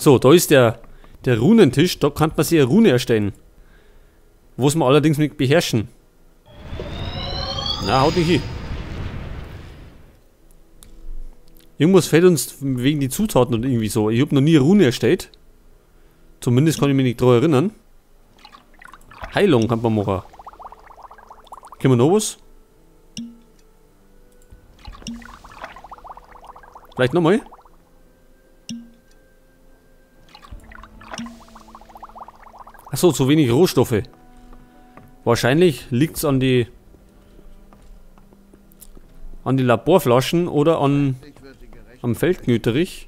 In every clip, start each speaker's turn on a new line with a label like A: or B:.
A: So, da ist der Runentisch. Da kann man sich eine Rune erstellen. Was wir allerdings nicht beherrschen. Na, haut nicht hin. Irgendwas fehlt uns wegen die Zutaten und irgendwie so. Ich habe noch nie eine Rune erstellt. Zumindest kann ich mich nicht daran erinnern. Heilung kann man machen. Können wir noch was? Vielleicht nochmal? Achso, zu wenig Rohstoffe. Wahrscheinlich liegt es an die Laborflaschen oder am Feldknöterich.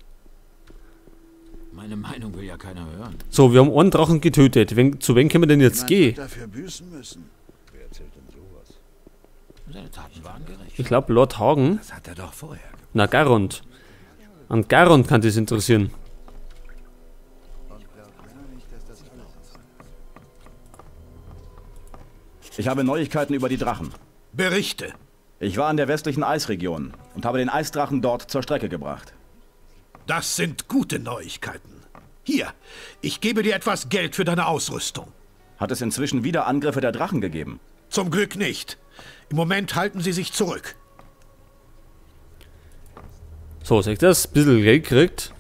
B: Meine Meinung will ja keiner hören.
A: So, wir haben einen Drachen getötet. Zu wem können wir denn jetzt gehen?
C: Dafür büßen müssen.
B: Wer erzählt denn sowas? Seine Taten waren gerecht.
A: Ich glaube Lord Hagen.
B: Das hat er doch vorher gemacht.
A: Na, Garond. An Garond kann das interessieren.
D: Ich habe Neuigkeiten über die Drachen.
E: Berichte.
D: Ich war in der westlichen Eisregion und habe den Eisdrachen dort zur Strecke gebracht.
E: Das sind gute Neuigkeiten. Hier, ich gebe dir etwas Geld für deine Ausrüstung.
D: Hat es inzwischen wieder Angriffe der Drachen gegeben?
E: Zum Glück nicht. Im Moment halten sie sich zurück.
A: So, seht ihr das? Ein bisschen Geld kriegt.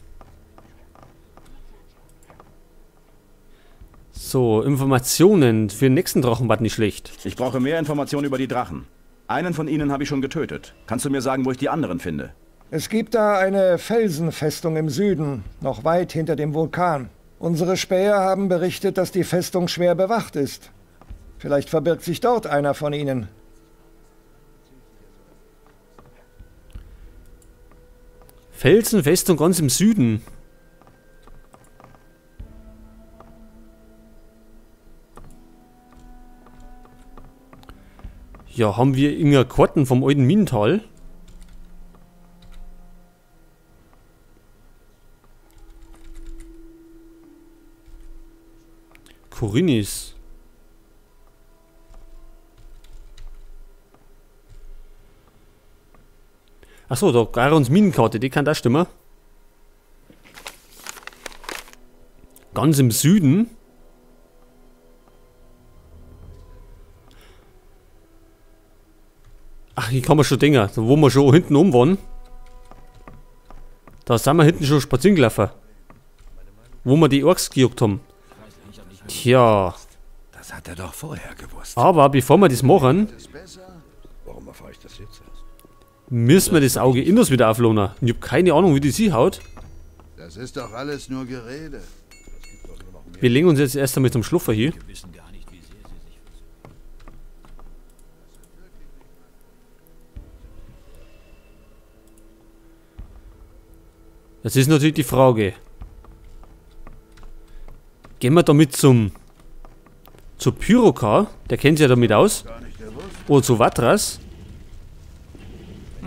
A: So, Informationen für den nächsten Drachen war nicht schlecht.
D: Ich brauche mehr Informationen über die Drachen. Einen von ihnen habe ich schon getötet. Kannst du mir sagen, wo ich die anderen finde?
F: Es gibt da eine Felsenfestung im Süden, noch weit hinter dem Vulkan. Unsere Späher haben berichtet, dass die Festung schwer bewacht ist. Vielleicht verbirgt sich dort einer von ihnen.
A: Felsenfestung ganz im Süden. Ja, haben wir Inga Karten vom alten Minental? Korinis. Achso, da Garons Minenkarte, die kann das stimmen. Ganz im Süden. Ach, ich kann mir schon denken, wo wir schon hinten um waren. Da sind wir hinten schon spazieren gelaufen. Wo wir die Orks gejuckt haben. Tja.
B: Das hat er doch vorher gewusst.
A: Aber bevor wir das machen,
B: Warum erfahre ich das jetzt erst?
A: müssen wir das Auge Indus wieder auflohnen. Ich habe keine Ahnung, wie die sie haut.
C: Das ist doch alles nur Gerede.
A: Wir legen uns jetzt erst einmal zum Schluffer hier.
B: Wir wissen gar nicht, wie sehr sie sich versuchen.
A: Das ist natürlich die Frage. Gehen wir damit zu Pyroka, der kennt sich ja damit aus. Oder zu Vatras.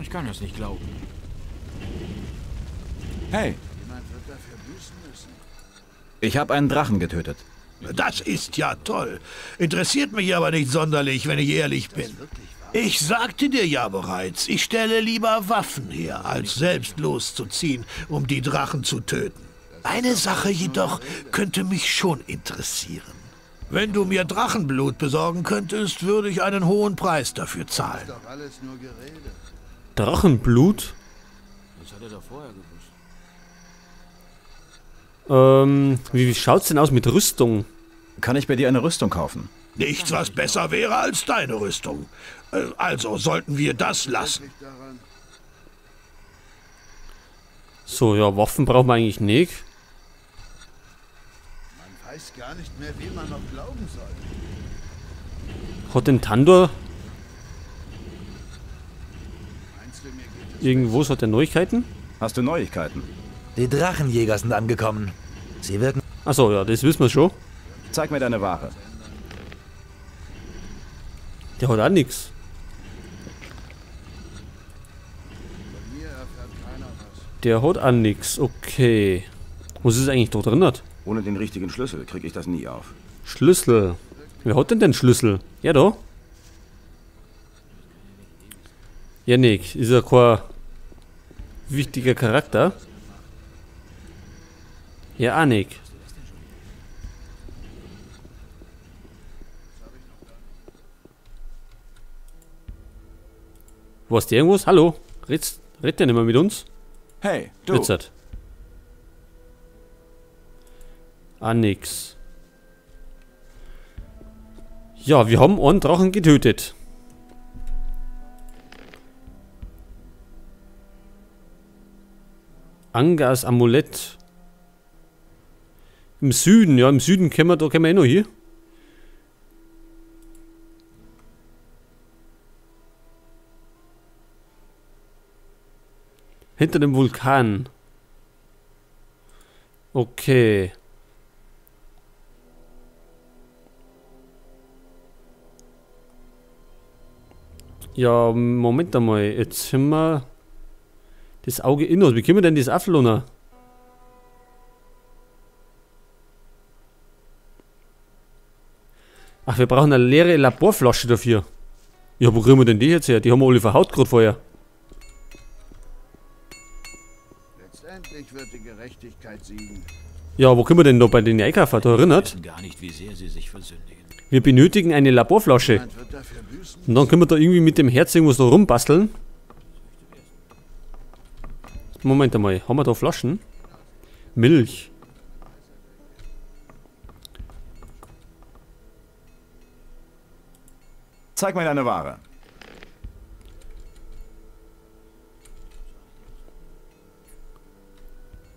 B: Ich kann das nicht glauben.
D: Hey,
C: Jemand wird dafür büßen müssen.
D: ich habe einen Drachen getötet.
E: Das ist ja toll. Interessiert mich aber nicht sonderlich, wenn ich ehrlich bin. Ich sagte dir ja bereits, ich stelle lieber Waffen her, als selbst loszuziehen, um die Drachen zu töten. Eine Sache jedoch könnte mich schon interessieren. Wenn du mir Drachenblut besorgen könntest, würde ich einen hohen Preis dafür zahlen.
C: Doch alles nur Gerede.
A: Drachenblut.
B: Das hat er doch vorher gewusst.
A: Wie schaut's denn aus mit Rüstung?
D: Kann ich bei dir eine Rüstung kaufen?
E: Nichts, was besser wäre als deine Rüstung. Also sollten wir das lassen.
C: Daran.
A: So, ja, Waffen brauchen wir eigentlich nicht.
C: Man weiß gar nicht mehr, wem man noch glauben soll.
A: Hat den Tandor
C: Meinst du, mir geht es
A: irgendwo, hat er Neuigkeiten?
D: Hast du Neuigkeiten?
G: Die Drachenjäger sind angekommen. Sie wirken...
A: Achso, ja, das wissen wir schon.
D: Zeig mir deine Ware.
A: Der hat auch nichts.
C: Von mir erfährt keiner was.
A: Der hat auch nichts. Okay. Was ist eigentlich da drin? Hat?
D: Ohne den richtigen Schlüssel kriege ich das nie auf.
A: Schlüssel. Wer hat denn den Schlüssel? Ja, da. Ja, Nick. Ist ja kein wichtiger Charakter. Ja, auch nicht. Wo ist der irgendwas? Hallo? Redet der nicht mehr mit uns?
D: Hey, du.
A: Jetzt hat. Ah, nix. Ja, wir haben einen Drachen getötet. Angas Amulett. Im Süden, ja, im Süden können wir eh noch hier. Hinter dem Vulkan. Okay. Ja, Moment einmal. Jetzt haben wir das Auge Innos. Wie können wir denn das auflohnen? Ach, wir brauchen eine leere Laborflasche dafür. Ja, wo kriegen wir denn die jetzt her? Die haben wir alle verhaut gerade vorher.
C: Letztendlich wird die Gerechtigkeit siegen.
A: Ja, wo können wir denn da bei den einkaufen? Da erinnert?
B: Gar nicht, wie sehr sie sich versündigen.
A: Wir benötigen eine Laborflasche.
C: Niemand wird dafür büßen.
A: Und dann können wir da irgendwie mit dem Herz irgendwas da rumbasteln. Moment einmal, haben wir da Flaschen? Milch.
D: Zeig mir deine Ware.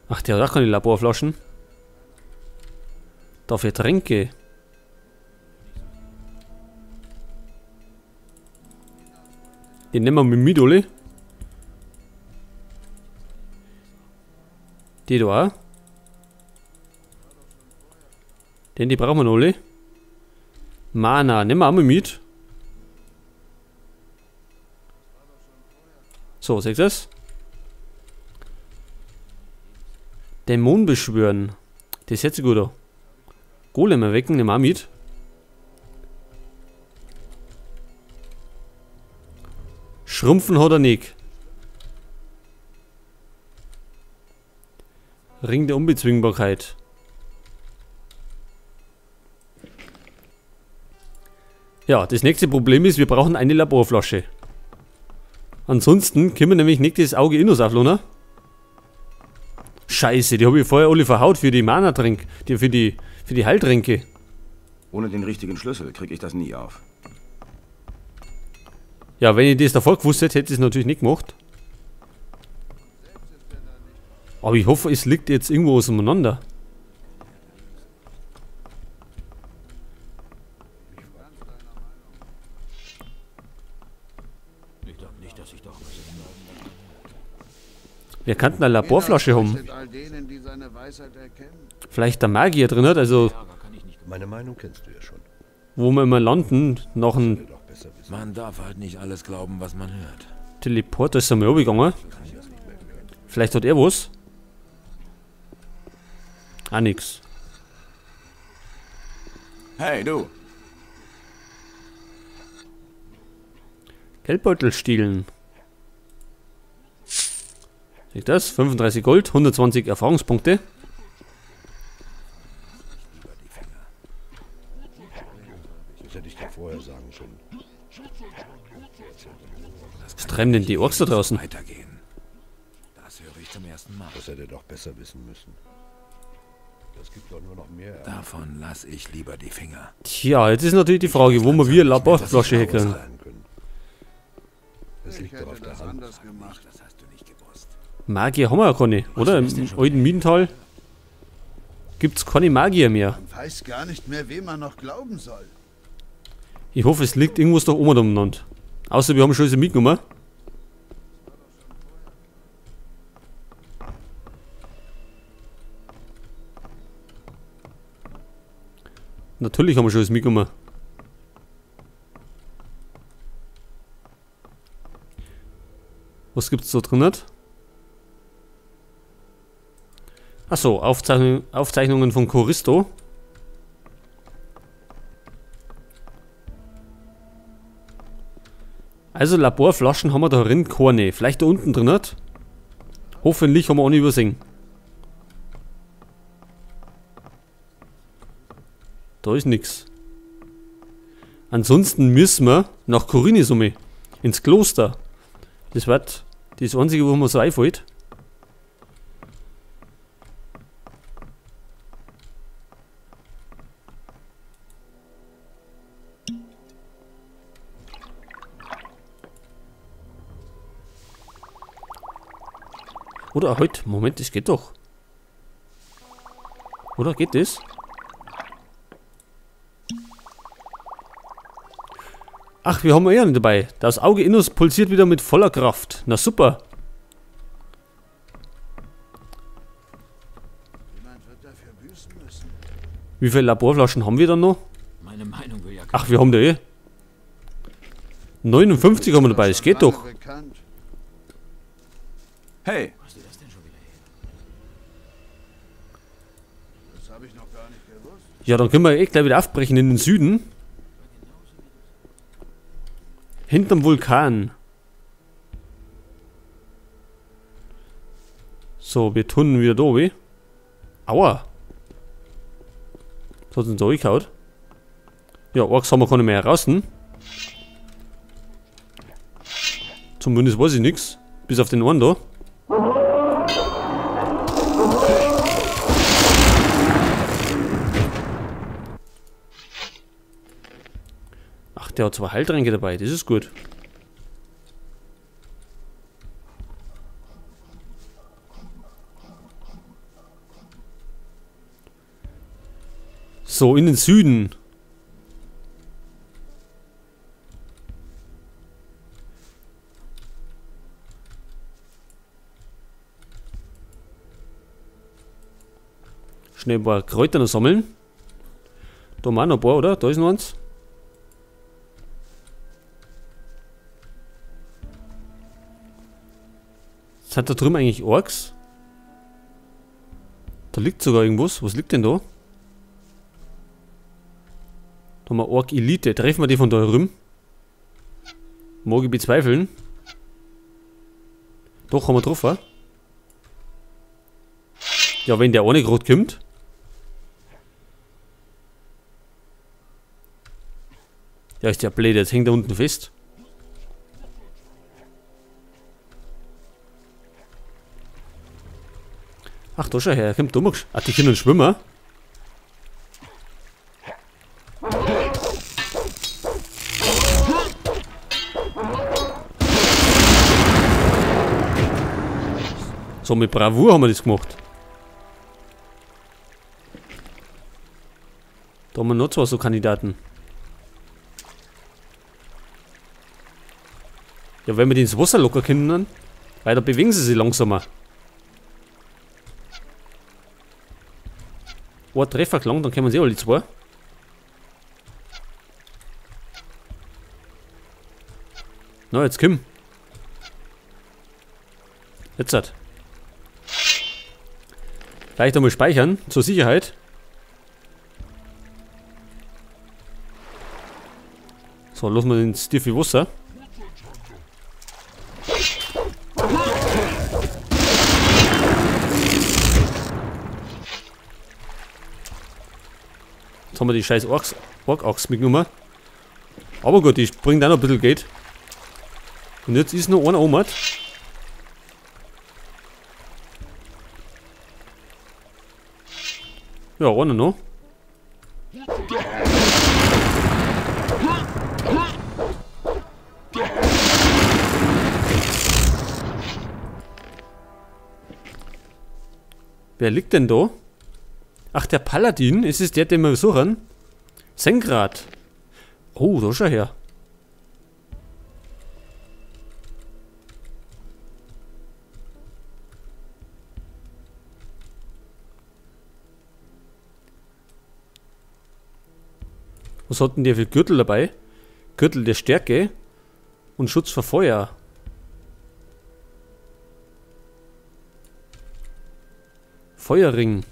A: Ach, der hat auch keine Laborflaschen. Dafür Tränke. Den nehmen wir mit, alle. Die da auch. Den, die brauchen wir noch alle. Mana, nehmen wir auch mal mit. So, seht ihr das? Dämon beschwören. Das hört sich gut an. Golem erwecken, nehmen wir auch mit. Schrumpfen hat er nicht. Ring der Unbezwingbarkeit. Ja, das nächste Problem ist, wir brauchen eine Laborflasche. Ansonsten können wir nämlich nicht das Auge Innos auflohnen. Scheiße, die habe ich vorher alle verhaut für die Mana-Tränke, für die Heiltränke.
D: Ohne den richtigen Schlüssel kriege ich das nie auf.
A: Ja, wenn ich das davor gewusst hätte, hätte ich es natürlich nicht gemacht. Aber ich hoffe, es liegt jetzt irgendwo auseinander.
B: Ich glaube nicht, dass ich doch was.
A: Wir könnten eine Laborflasche haben.
C: All denen, die seine Weisheit erkennen.
A: Vielleicht der Magier drin hat, also
E: Meine Meinung kennst du ja schon.
A: wo wir immer landen, nach einem
E: Doch besser wissen.
B: Man darf halt nicht alles glauben, was man hört.
A: Teleporter ist er mal runtergegangen. Vielleicht hat er was. Ah, nix.
D: Hey, du.
A: Geldbeutel stehlen. Seht das? 35 Gold, 120 Erfahrungspunkte.
E: Das hätte ich dir vorher sagen können.
A: Was treiben denn die Orks da draußen?
B: Weitergehen. Das höre ich zum ersten Mal.
E: Das hätte er doch besser wissen müssen. Das gibt doch nur noch mehr.
B: Davon lasse ich lieber die Finger.
A: Tja, jetzt ist natürlich die Frage, wo wir eine Laborflasche herkriegen.
E: Sein können. Das
C: Ich
E: liegt doch
C: hätte
E: auf der
C: das
E: Hand.
C: anders gemacht.
B: Das hast du nicht gewusst.
A: Magier haben wir ja keine, oder? Im alten Miedental gibt es keine Magier mehr.
C: Man weiß gar nicht mehr, wem man noch glauben soll.
A: Ich hoffe, es liegt irgendwas da oben umeinander. Außer wir haben schon alles mitgenommen. Natürlich haben wir schon alles mitgenommen. Was gibt's da drin? Achso, Aufzeichnungen von Choristo. Also Laborflaschen haben wir da drin keine. Vielleicht da unten drin. Hoffentlich haben wir auch nicht übersehen. Da ist nix. Ansonsten müssen wir nach Khorinis ins Kloster. Das wird das einzige, wo mir so einfällt. Oder halt, Moment, das geht doch. Oder geht das? Ach, wir haben Ehren dabei. Das Auge in uns pulsiert wieder mit voller Kraft. Na super.
C: Jemand wird dafür büßen müssen.
A: Wie viele Laborflaschen haben wir dann noch?
B: Meine Meinung will ja
A: Ach, wir haben da 59 haben wir dabei, das geht doch.
C: Bekannt.
D: Hey,
C: Das habe ich noch gar nicht gewusst.
A: Ja, dann können wir echt gleich wieder aufbrechen in den Süden. Hinterm Vulkan. So, wir tun wieder da, wie? Aua. Das hat uns da reingehauen. Ja, Orks haben wir keine mehr heraus. Zumindest weiß ich nichts. Bis auf den einen da. Ach, der hat 2 Heiltränke dabei, das ist gut. So, in den Süden. Schnell ein paar Kräuter noch sammeln. Da haben wir auch noch ein paar, oder? Da ist noch eins. Sind da drüben eigentlich Orks? Da liegt sogar irgendwas. Was liegt denn da? Da haben wir Ork Elite. Treffen wir die von da drüben? Mag ich bezweifeln. Doch, haben wir getroffen. Ja, wenn der eine gerade kommt. Ja, ist der blöd. Jetzt hängt er unten fest. Ach, da schau her, er kommt da mal. Ach, die können schwimmen. So, mit Bravour haben wir das gemacht. Da haben wir noch 2 so Kandidaten. Ja, wenn wir die ins Wasser locker können, weil da bewegen sie sich langsamer. Ein Treffer gelangt, dann können sie alle 2. Na, jetzt komm. Jetzt hat. Vielleicht einmal speichern, zur Sicherheit. So, lassen wir ins tiefe Wasser. Jetzt haben wir die scheiß Ork-Axt mitgenommen. Aber gut, die bringt auch noch ein bisschen Geld. Und jetzt ist noch einer oben. Ja, einer noch. Wer liegt denn da? Ach, der Paladin, ist es der, den wir suchen? Sengrad. Oh, da schau her. Was hat denn der für Gürtel dabei? Gürtel der Stärke und Schutz vor Feuer. Feuerring.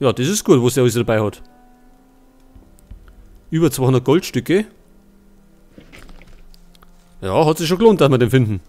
A: Ja, das ist gut, was der alles dabei hat. Über 200 Goldstücke. Ja, hat sich schon gelohnt, dass wir den finden.